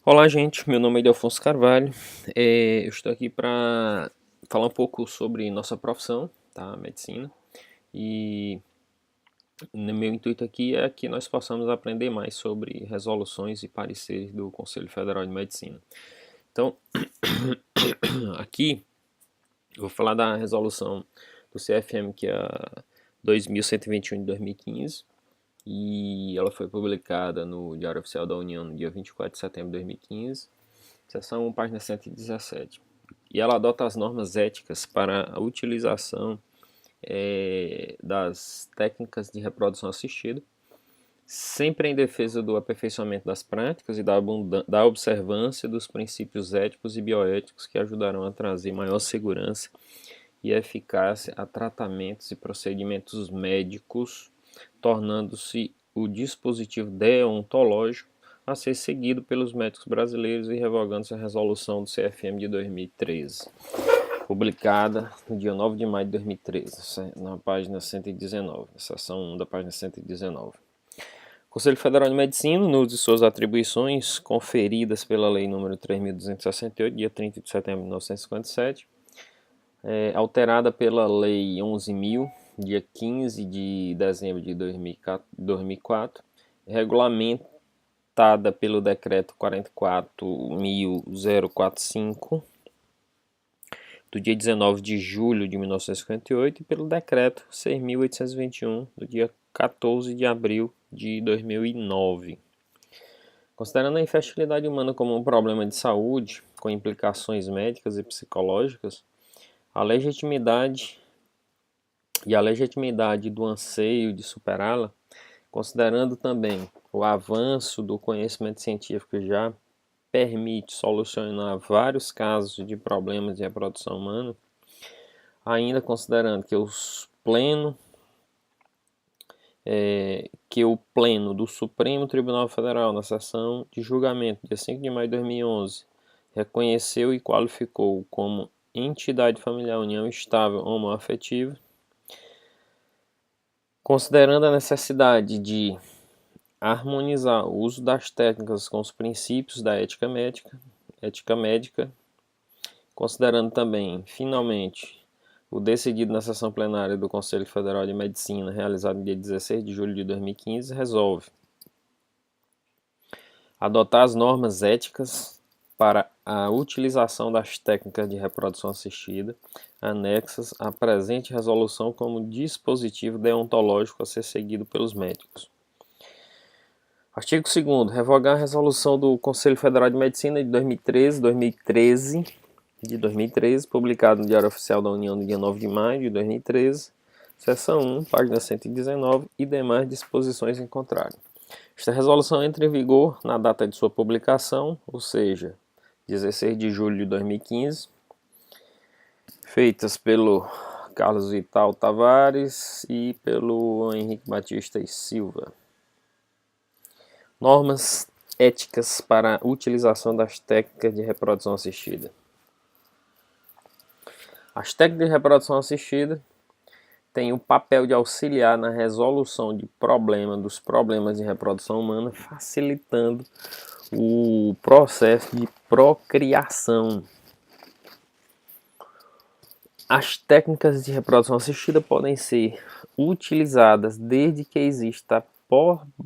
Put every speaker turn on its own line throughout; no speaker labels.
Olá, gente. Meu nome é Delfonso Carvalho. Eu estou aqui para falar um pouco sobre nossa profissão, tá? Medicina. E o meu intuito aqui é que nós possamos aprender mais sobre resoluções e pareceres do Conselho Federal de Medicina. Então, aqui eu vou falar da resolução do CFM, que é a 2121 de 2015. E ela foi publicada no Diário Oficial da União no dia 24 de setembro de 2015. Seção 1, página 117. E ela adota as normas éticas para a utilização das técnicas de reprodução assistida, sempre em defesa do aperfeiçoamento das práticas e da observância dos princípios éticos e bioéticos que ajudarão a trazer maior segurança e eficácia a tratamentos e procedimentos médicos, tornando-se o dispositivo deontológico a ser seguido pelos médicos brasileiros e revogando-se a resolução do CFM de 2013, publicada no dia 9 de maio de 2013, na página 119, seção 1 da página 119. O Conselho Federal de Medicina, no uso de suas atribuições conferidas pela Lei nº 3.268, dia 30 de setembro de 1957, alterada pela Lei 11.000, dia 15 de dezembro de 2004, regulamentada pelo Decreto 44.045, do dia 19 de julho de 1958, e pelo Decreto 6.821, do dia 14 de abril de 2009. Considerando a infertilidade humana como um problema de saúde, com implicações médicas e psicológicas, a legitimidade do anseio de superá-la, considerando também o avanço do conhecimento científico que já permite solucionar vários casos de problemas de reprodução humana, ainda considerando que o Pleno do Supremo Tribunal Federal, na sessão de julgamento, dia 5 de maio de 2011, reconheceu e qualificou como entidade familiar união estável homoafetiva, considerando a necessidade de harmonizar o uso das técnicas com os princípios da ética médica, considerando também, finalmente, o decidido na sessão plenária do Conselho Federal de Medicina, realizado no dia 16 de julho de 2015, resolve adotar as normas éticas para a utilização das técnicas de reprodução assistida, anexas à presente resolução como dispositivo deontológico a ser seguido pelos médicos. Artigo 2º. Revogar a resolução do Conselho Federal de Medicina de 2013, publicado no Diário Oficial da União no dia 9 de maio de 2013, seção 1, página 119, e demais disposições em contrário. Esta resolução entra em vigor na data de sua publicação, ou seja, 16 de julho de 2015, feitas pelo Carlos Vital Tavares e pelo Henrique Batista e Silva. Normas éticas para a utilização das técnicas de reprodução assistida. As técnicas de reprodução assistida têm o papel de auxiliar na resolução dos problemas de reprodução humana, facilitando o processo de procriação. As técnicas de reprodução assistida podem ser utilizadas desde que exista a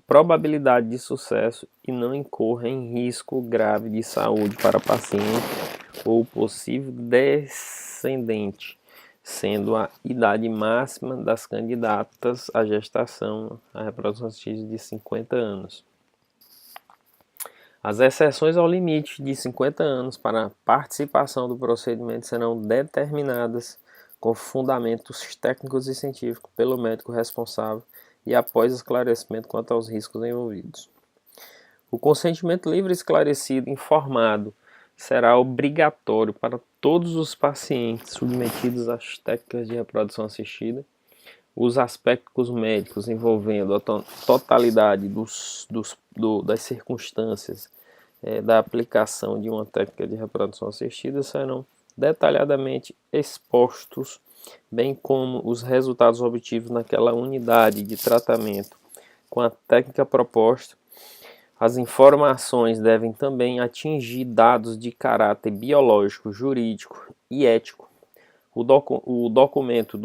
probabilidade de sucesso e não incorra em risco grave de saúde para paciente ou possível descendente, sendo a idade máxima das candidatas à gestação à reprodução assistida de 50 anos. As exceções ao limite de 50 anos para a participação do procedimento serão determinadas com fundamentos técnicos e científicos pelo médico responsável e após esclarecimento quanto aos riscos envolvidos. O consentimento livre, esclarecido e informado será obrigatório para todos os pacientes submetidos às técnicas de reprodução assistida. Os aspectos médicos envolvendo a totalidade das circunstâncias da aplicação de uma técnica de reprodução assistida serão detalhadamente expostos, bem como os resultados obtidos naquela unidade de tratamento com a técnica proposta, As informações devem também atingir dados de caráter biológico, jurídico e ético. O documento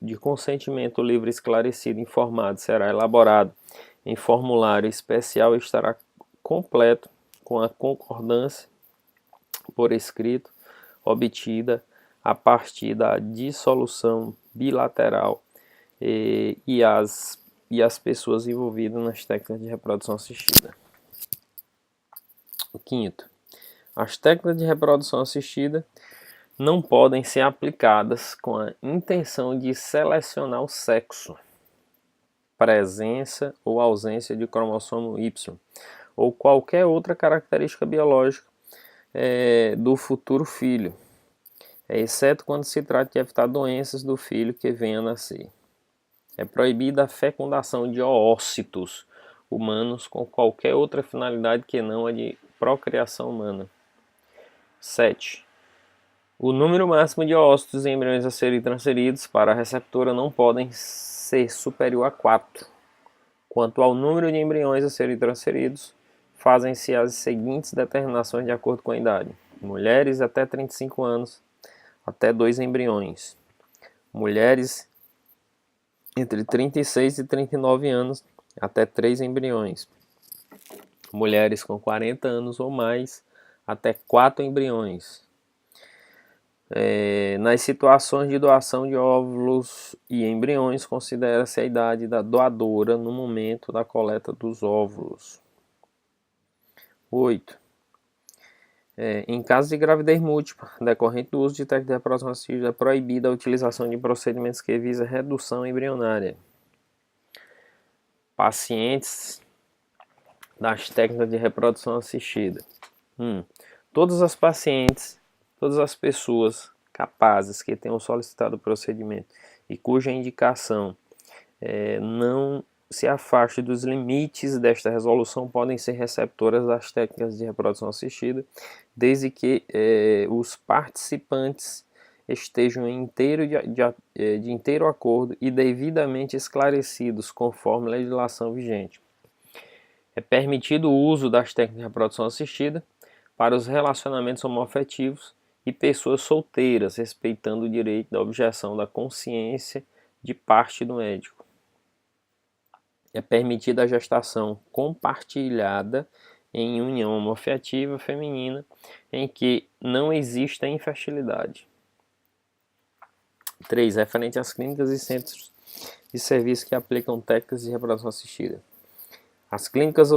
de consentimento livre, esclarecido e informado será elaborado em formulário especial e estará completo com a concordância por escrito obtida a partir da dissolução bilateral e as pessoas envolvidas nas técnicas de reprodução assistida. O quinto, as técnicas de reprodução assistida não podem ser aplicadas com a intenção de selecionar o sexo, presença ou ausência de cromossomo Y, ou qualquer outra característica biológica do futuro filho, exceto quando se trata de evitar doenças do filho que venha a nascer. É proibida a fecundação de oócitos humanos com qualquer outra finalidade que não a de procriação humana. 7. O número máximo de oócitos e embriões a serem transferidos para a receptora não podem ser superior a 4. Quanto ao número de embriões a serem transferidos, fazem-se as seguintes determinações de acordo com a idade. Mulheres até 35 anos, até 2 embriões. Mulheres entre 36 e 39 anos, até 3 embriões. Mulheres com 40 anos ou mais, até 4 embriões. Nas situações de doação de óvulos e embriões, considera-se a idade da doadora no momento da coleta dos óvulos. 8. Em caso de gravidez múltipla, decorrente do uso de técnica de reprodução assistida, é proibida a utilização de procedimentos que visam redução embrionária. Pacientes das técnicas de reprodução assistida. Todas as pacientes, todas as pessoas capazes que tenham solicitado o procedimento e cuja indicação não se afaste dos limites desta resolução podem ser receptoras das técnicas de reprodução assistida, desde que os participantes estejam de inteiro acordo e devidamente esclarecidos conforme a legislação vigente. É permitido o uso das técnicas de reprodução assistida para os relacionamentos homoafetivos e pessoas solteiras, respeitando o direito da objeção da consciência de parte do médico. É permitida a gestação compartilhada em união homoafetiva feminina em que não exista infertilidade. 3. Referente às clínicas e centros de serviço que aplicam técnicas de reprodução assistida. As clínicas,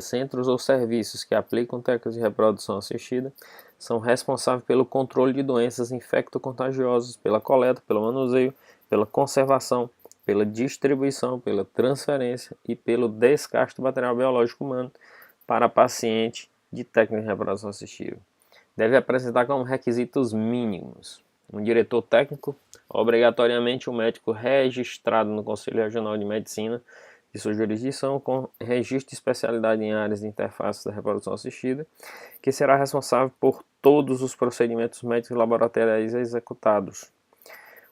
centros ou serviços que aplicam técnicas de reprodução assistida são responsáveis pelo controle de doenças infecto-contagiosas, pela coleta, pelo manuseio, pela conservação, pela distribuição, pela transferência e pelo descarte do material biológico humano para paciente de técnica de reprodução assistida. Deve apresentar como requisitos mínimos um diretor técnico, obrigatoriamente um médico registrado no Conselho Regional de Medicina de sua jurisdição, com registro de especialidade em áreas de interface da reprodução assistida, que será responsável por todos os procedimentos médicos e laboratoriais executados.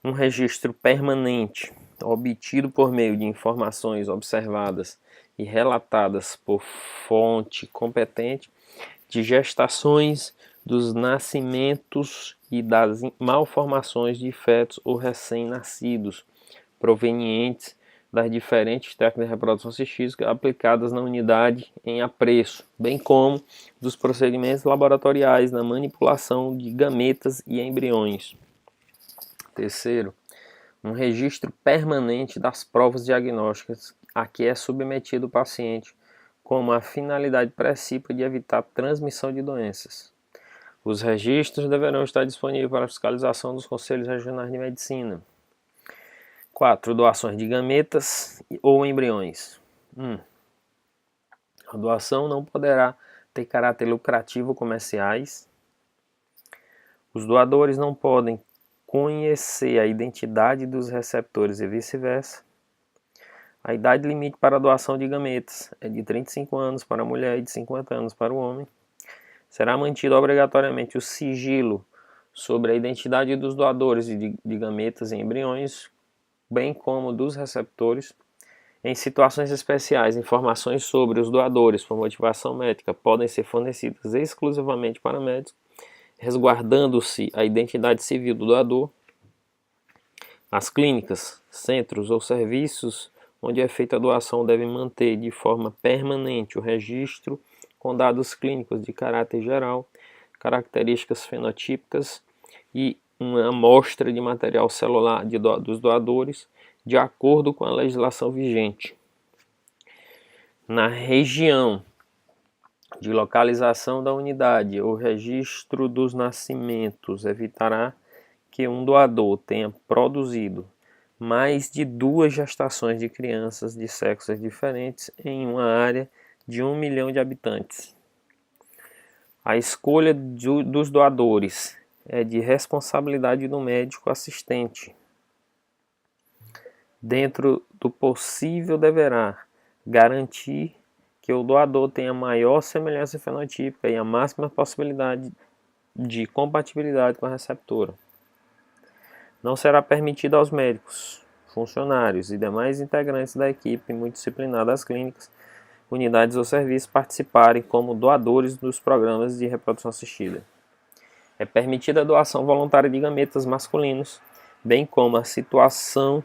Um registro permanente, obtido por meio de informações observadas e relatadas por fonte competente, de gestações, dos nascimentos e das malformações de fetos ou recém-nascidos, provenientes das diferentes técnicas de reprodução assistida aplicadas na unidade em apreço, bem como dos procedimentos laboratoriais na manipulação de gametas e embriões. Terceiro, um registro permanente das provas diagnósticas a que é submetido o paciente, como a finalidade principal de evitar transmissão de doenças. Os registros deverão estar disponíveis para fiscalização dos Conselhos Regionais de Medicina. 4. Doações de gametas ou embriões. A doação não poderá ter caráter lucrativo ou comerciais. Os doadores não podem conhecer a identidade dos receptores e vice-versa. A idade limite para a doação de gametas é de 35 anos para a mulher e de 50 anos para o homem. Será mantido obrigatoriamente o sigilo sobre a identidade dos doadores de gametas e embriões, bem como dos receptores, Em situações especiais, informações sobre os doadores por motivação médica podem ser fornecidas exclusivamente para médicos, resguardando-se a identidade civil do doador. As clínicas, centros ou serviços onde é feita a doação devem manter de forma permanente o registro com dados clínicos de caráter geral, características fenotípicas e uma amostra de material celular dos doadores, de acordo com a legislação vigente. Na região de localização da unidade, o registro dos nascimentos evitará que um doador tenha produzido mais de 2 gestações de crianças de sexos diferentes em uma área de 1 milhão de habitantes. A escolha dos doadores é de responsabilidade do médico assistente. Dentro do possível, deverá garantir que o doador tenha maior semelhança fenotípica e a máxima possibilidade de compatibilidade com a receptora. Não será permitido aos médicos, funcionários e demais integrantes da equipe multidisciplinar das clínicas, unidades ou serviços participarem como doadores dos programas de reprodução assistida. É permitida a doação voluntária de gametas masculinos, bem como a situação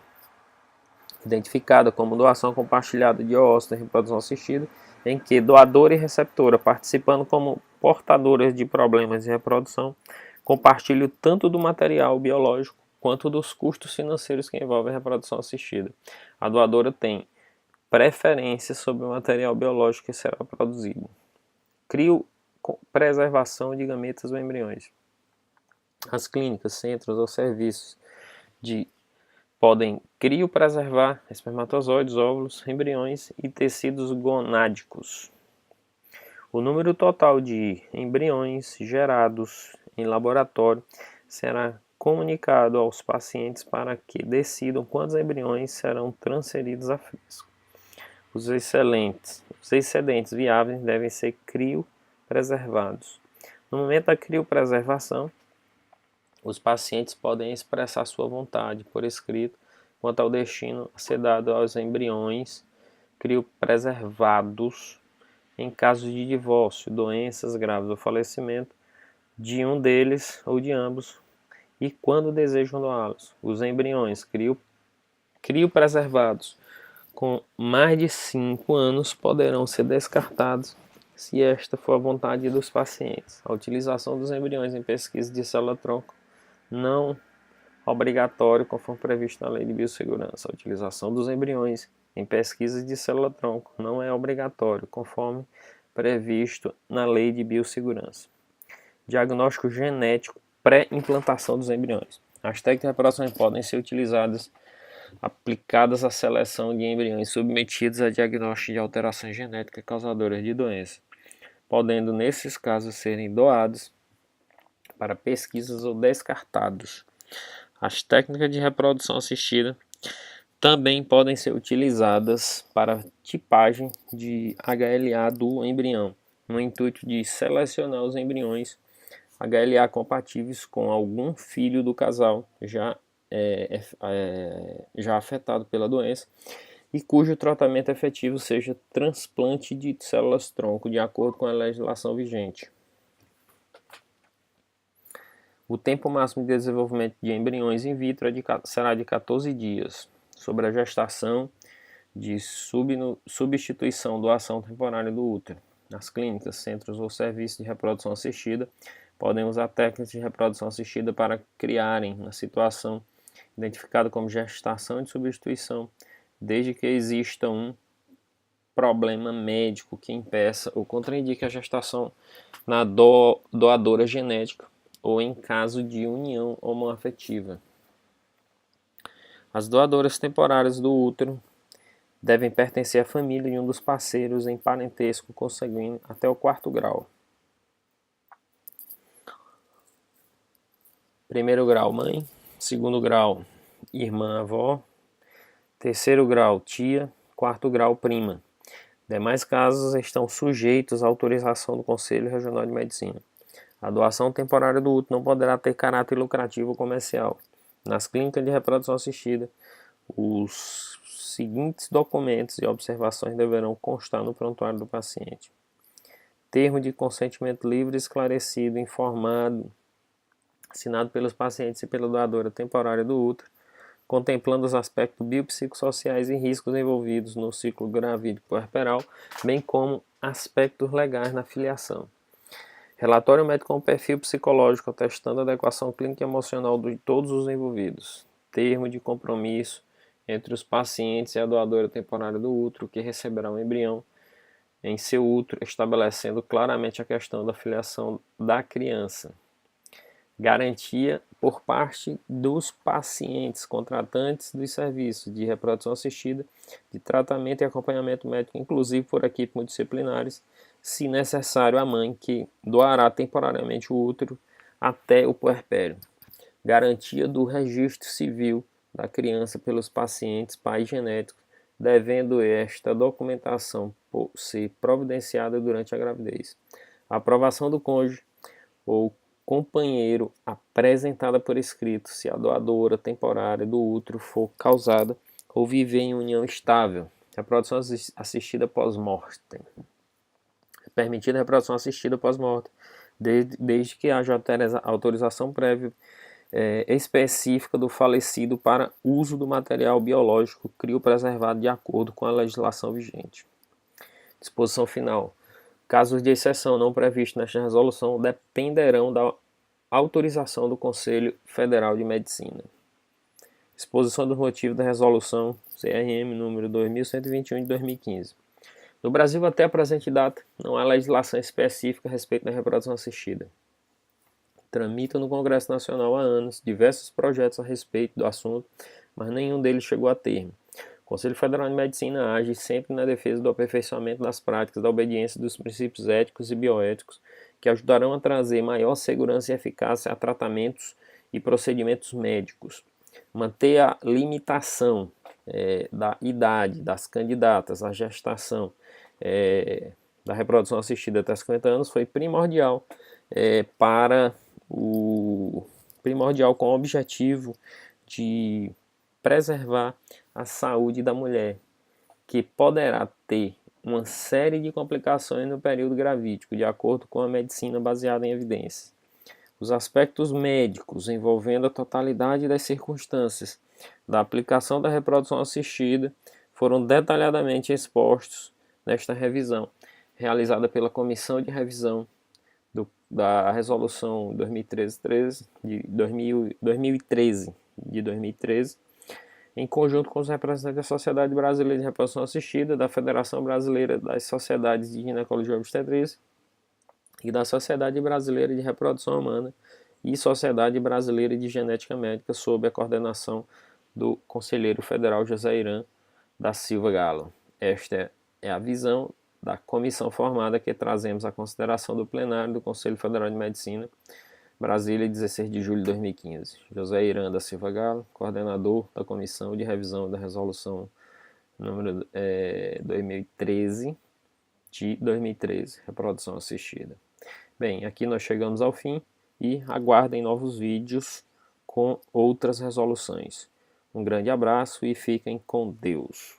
identificada como doação compartilhada de óvulos em reprodução assistida, em que doador e receptora, participando como portadoras de problemas de reprodução, compartilham tanto do material biológico quanto dos custos financeiros que envolvem a reprodução assistida. A doadora tem preferência sobre o material biológico que será produzido. Preservação de gametas ou embriões. As clínicas, centros ou serviços podem criopreservar espermatozoides, óvulos, embriões e tecidos gonádicos. O número total de embriões gerados em laboratório será comunicado aos pacientes para que decidam quantos embriões serão transferidos a fresco. Os excedentes viáveis devem ser criopreservados. No momento da criopreservação, os pacientes podem expressar sua vontade por escrito quanto ao destino a ser dado aos embriões criopreservados em caso de divórcio, doenças graves ou falecimento de um deles ou de ambos e quando desejam doá-los. Os embriões criopreservados com mais de 5 anos poderão ser descartados se esta for a vontade dos pacientes. A utilização dos embriões em pesquisa de célula-tronco não obrigatório conforme previsto na Lei de Biossegurança. A utilização dos embriões em pesquisas de célula-tronco não é obrigatório conforme previsto na Lei de Biossegurança. Diagnóstico genético pré-implantação dos embriões. As técnicas de reprodução podem ser utilizadas aplicadas à seleção de embriões submetidos a diagnóstico de alterações genéticas causadoras de doença, podendo nesses casos serem doados para pesquisas ou descartados. As técnicas de reprodução assistida também podem ser utilizadas para tipagem de HLA do embrião, no intuito de selecionar os embriões HLA compatíveis com algum filho do casal já afetado pela doença e cujo tratamento efetivo seja transplante de células-tronco, de acordo com a legislação vigente. O tempo máximo de desenvolvimento de embriões in vitro será de 14 dias. Sobre a gestação de substituição doação temporária do útero. Nas clínicas, centros ou serviços de reprodução assistida podem usar técnicas de reprodução assistida para criarem uma situação identificada como gestação de substituição, desde que exista um problema médico que impeça ou contraindique a gestação na doadora genética ou em caso de união homoafetiva. As doadoras temporárias do útero devem pertencer à família de um dos parceiros em parentesco consanguíneo até o 4º grau. 1º grau, mãe. 2º grau, irmã, avó. 3º grau, tia. 4º grau, prima. Demais casos estão sujeitos à autorização do Conselho Regional de Medicina. A doação temporária do útero não poderá ter caráter lucrativo ou comercial. Nas clínicas de reprodução assistida, os seguintes documentos e observações deverão constar no prontuário do paciente: termo de consentimento livre, esclarecido, informado, assinado pelos pacientes e pela doadora temporária do útero, contemplando os aspectos biopsicossociais e riscos envolvidos no ciclo gravídico puerperal, bem como aspectos legais na filiação. Relatório médico com perfil psicológico atestando a adequação clínica e emocional de todos os envolvidos. Termo de compromisso entre os pacientes e a doadora temporária do útero que receberá o embrião em seu útero, estabelecendo claramente a questão da filiação da criança. Garantia por parte dos pacientes contratantes dos serviços de reprodução assistida, de tratamento e acompanhamento médico, inclusive por equipes multidisciplinares, se necessário, a mãe que doará temporariamente o útero até o puerpério. Garantia do registro civil da criança pelos pacientes pais genéticos, devendo esta documentação ser providenciada durante a gravidez. A aprovação do cônjuge ou companheiro apresentada por escrito se a doadora temporária do útero for causada ou viver em união estável. Reprodução assistida pós-mortem. É permitida a reprodução assistida pós-mortem, desde que haja autorização prévia específica do falecido para uso do material biológico criopreservado de acordo com a legislação vigente. Disposição final. Casos de exceção não previstos nesta resolução dependerão da autorização do Conselho Federal de Medicina. Exposição dos motivos da resolução CRM número 2121 de 2015. No Brasil, até a presente data, não há legislação específica a respeito da reprodução assistida. Tramita no Congresso Nacional há anos diversos projetos a respeito do assunto, mas nenhum deles chegou a termo. O Conselho Federal de Medicina age sempre na defesa do aperfeiçoamento das práticas, da obediência dos princípios éticos e bioéticos que ajudarão a trazer maior segurança e eficácia a tratamentos e procedimentos médicos. Manter a limitação da idade das candidatas à gestação da reprodução assistida até 50 anos foi primordial com o objetivo de preservar a saúde da mulher, que poderá ter uma série de complicações no período gravídico, de acordo com a medicina baseada em evidências. Os aspectos médicos envolvendo a totalidade das circunstâncias da aplicação da reprodução assistida foram detalhadamente expostos nesta revisão, realizada pela Comissão de Revisão da Resolução 2013 de 2013, em conjunto com os representantes da Sociedade Brasileira de Reprodução Assistida, da Federação Brasileira das Sociedades de Ginecologia e Obstetrícia e da Sociedade Brasileira de Reprodução Humana e Sociedade Brasileira de Genética Médica, sob a coordenação do conselheiro federal José Irã da Silva Galo. Esta é a visão da comissão formada que trazemos à consideração do plenário do Conselho Federal de Medicina, Brasília, 16 de julho de 2015. José Irã da Silva Galo, coordenador da Comissão de Revisão da Resolução número 2013 de 2013, reprodução assistida. Bem, aqui nós chegamos ao fim e aguardem novos vídeos com outras resoluções. Um grande abraço e fiquem com Deus.